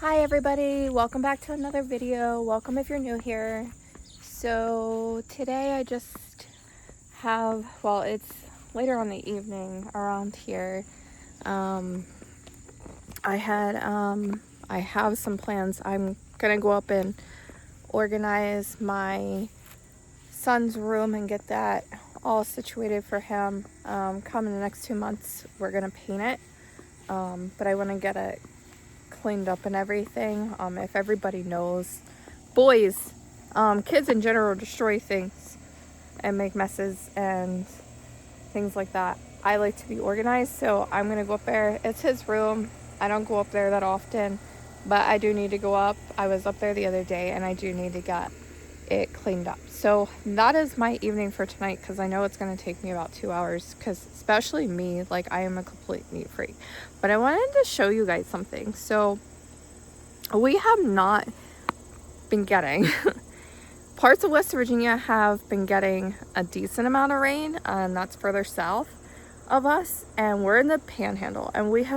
Hi everybody, welcome back to another video. Welcome if you're new here. So today I just have, well, it's later on the evening around here. I have some plans. I'm gonna go up and organize my son's room and get that all situated for him. Come in the next 2 months we're gonna paint it, but I want to get it cleaned up and everything. If everybody knows, boys, kids in general destroy things and make messes and things like that. I like to be organized, so I'm gonna go up there. It's his room. I don't go up there that often, but I do need to go up. I was up there the other day and I do need to get it cleaned up. So that is my evening for tonight, because I know it's going to take me about 2 hours, because especially me, like, I am a complete neat freak. But I wanted to show you guys something. So we have not been getting parts of West Virginia have been getting a decent amount of rain, and that's further south of us, and we're in the panhandle, and we've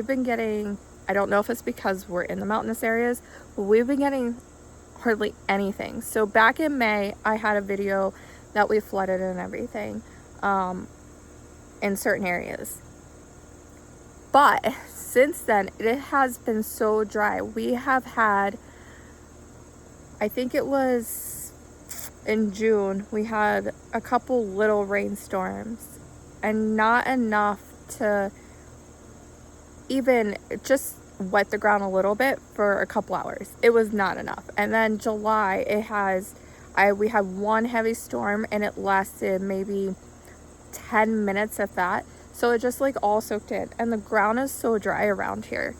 been getting, I don't know if it's because we're in the mountainous areas, but we've been getting hardly anything. So back in May, I had a video that we flooded and everything in certain areas. But since then, it has been so dry. We have had, I think it was in June, we had a couple little rainstorms, and not enough to even just wet the ground a little bit for a couple hours. It was not enough. And then July, we had one heavy storm, and it lasted maybe 10 minutes if that. So it just like all soaked in, and the ground is so dry around here.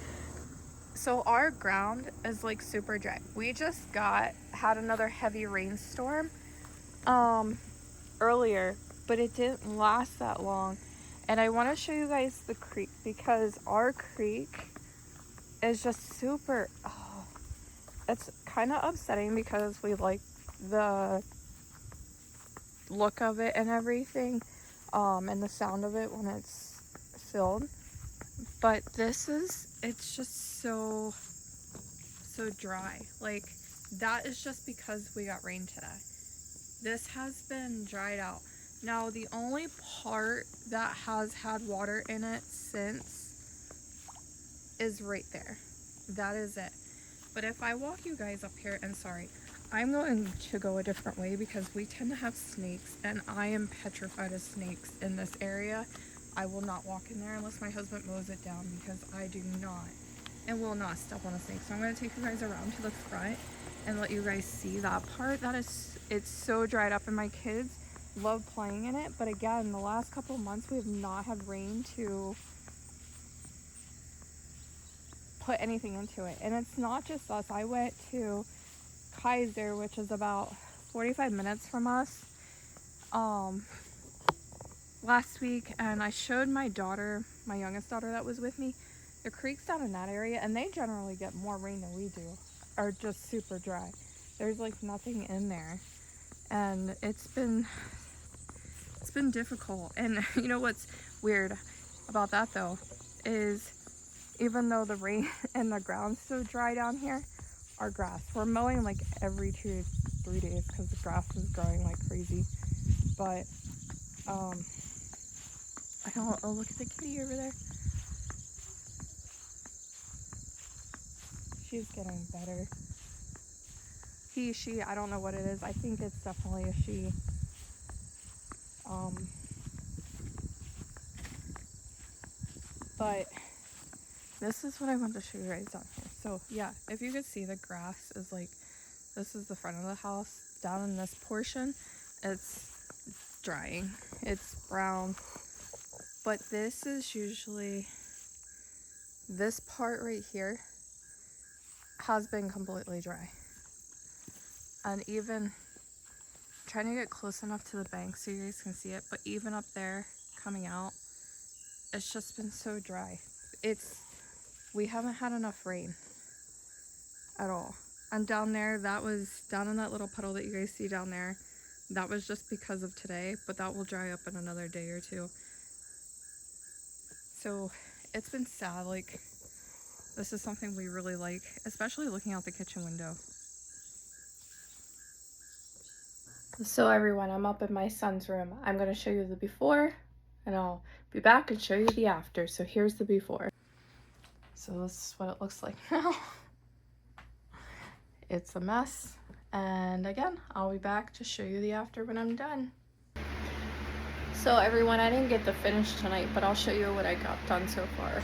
So our ground is like super dry. We just had another heavy rainstorm earlier, but it didn't last that long. And I want to show you guys the creek, because our creek is just super, it's kind of upsetting because we like the look of it and everything, and the sound of it when it's filled. But it's just so dry. Like, that is just because we got rain today. This has been dried out. Now, the only part that has had water in it since is right there. That is it. But if I walk you guys up here, and sorry, I'm going to go a different way because we tend to have snakes, and I am petrified of snakes in this area. I will not walk in there unless my husband mows it down, because I do not and will not step on a snake. So I'm going to take you guys around to the front and let you guys see that part. It's so dried up, and my kids love playing in it. But again, the last couple of months we have not had rain to put anything into it. And it's not just us. I went to Kaiser, which is about 45 minutes from us, last week, and I showed my daughter, my youngest daughter that was with me, the creeks down in that area, and they generally get more rain than we do, are just super dry. There's like nothing in there, and it's been difficult. And you know what's weird about that though is, even though the rain and the ground's so dry down here, our grass, we're mowing like every 2 to 3 days because the grass is growing like crazy. But I don't, oh, look at the kitty over there. She's getting better. He, she, I don't know what it is. I think it's definitely a she. But this is what I want to show you guys down here. So yeah, if you could see, the grass is like, this is the front of the house. Down in this portion, it's drying. It's brown. But this is usually, this part right here has been completely dry. And even trying to get close enough to the bank so you guys can see it, but even up there coming out, it's just been so dry. We haven't had enough rain at all. And down there, that was down in that little puddle that you guys see down there, that was just because of today, but that will dry up in another day or two. So it's been sad. Like, This is something we really like, especially looking out the kitchen window. So everyone, I'm up in my son's room. I'm going to show you the before and I'll be back and show you the after. So here's the before. So this is what it looks like now. It's a mess. And again, I'll be back to show you the after when I'm done. So everyone, I didn't get the finish tonight, but I'll show you what I got done so far.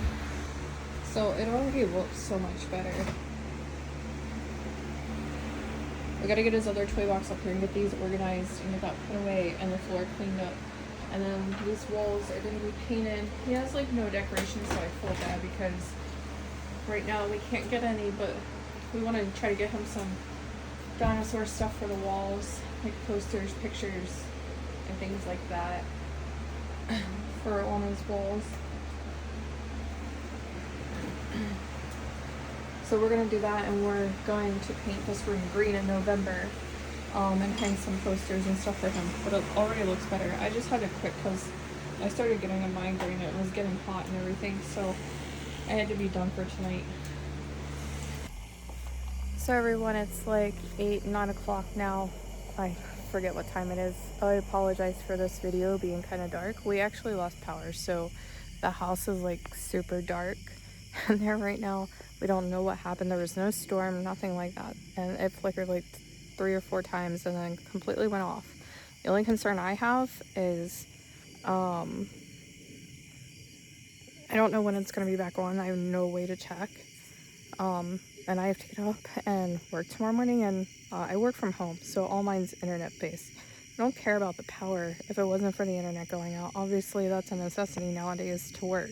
So it already looks so much better. We gotta get his other toy box up here and get these organized and get that put away and the floor cleaned up. And then these walls are gonna be painted. He has like no decorations, so I feel bad because right now we can't get any, but we want to try to get him some dinosaur stuff for the walls, like posters, pictures, and things like that for on his walls. So we're gonna do that, and we're going to paint this room green in November, and hang some posters and stuff for him. But it already looks better. I just had to quit because I started getting a migraine. It was getting hot and everything, so I had to be done for tonight. So everyone, it's like 9 o'clock now. I forget what time it is. I apologize for this video being kind of dark. We actually lost power, so the house is like super dark in there right now. We don't know what happened. There was no storm, nothing like that. And it flickered like 3 or 4 times and then completely went off. The only concern I have is I don't know when it's going to be back on. I have no way to check. And I have to get up and work tomorrow morning, and I work from home, so all mine's internet based. I don't care about the power if it wasn't for the internet going out. Obviously that's a necessity nowadays to work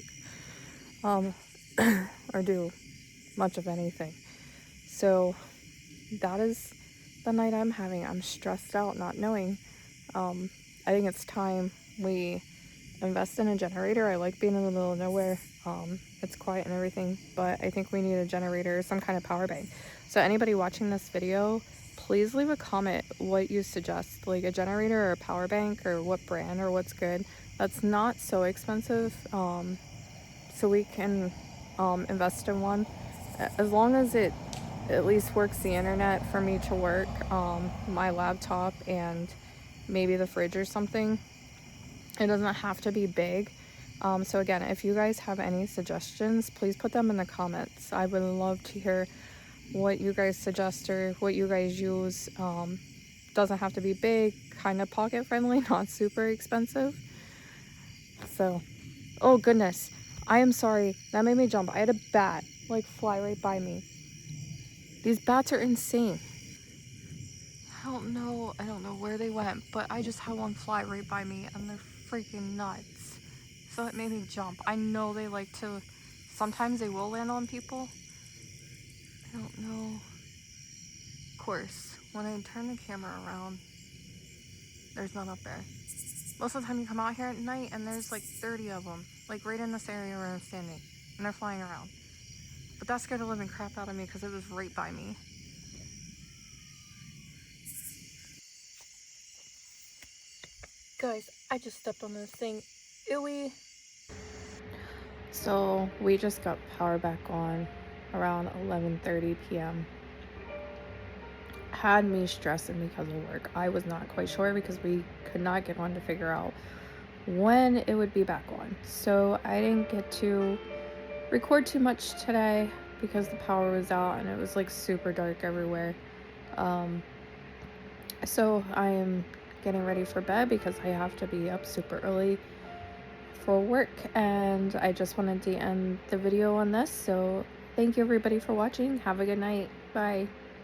or do much of anything. So that is the night I'm having. I'm stressed out not knowing. I think it's time we invest in a generator. I like being in the middle of nowhere. It's quiet and everything, but I think we need a generator or some kind of power bank. So anybody watching this video, please leave a comment what you suggest, like a generator or a power bank, or what brand or what's good. That's not so expensive, so we can invest in one, as long as it at least works the internet for me to work, my laptop and maybe the fridge or something. It doesn't have to be big. So again, if you guys have any suggestions, please put them in the comments. I would love to hear what you guys suggest or what you guys use. Doesn't have to be big, kind of pocket friendly, not super expensive. So, oh goodness, I am sorry, that made me jump. I had a bat like fly right by me. These bats are insane. I don't know where they went, but I just had one fly right by me and they're freaking nuts. So it made me jump. I know they like to, sometimes they will land on people. I don't know. Of course, when I turn the camera around, there's none up there. Most of the time you come out here at night and there's like 30 of them, like right in this area where I'm standing, and they're flying around. But that scared the living crap out of me because it was right by me. Guys, I just stepped on this thing. Ewy. So we just got power back on around 11:30 p.m. Had me stressing because of work. I was not quite sure because we could not get on to figure out when it would be back on. So I didn't get to record too much today because the power was out and it was like super dark everywhere. So I am getting ready for bed because I have to be up super early for work, and I just wanted to end the video on this. So thank you everybody for watching. Have a good night. Bye.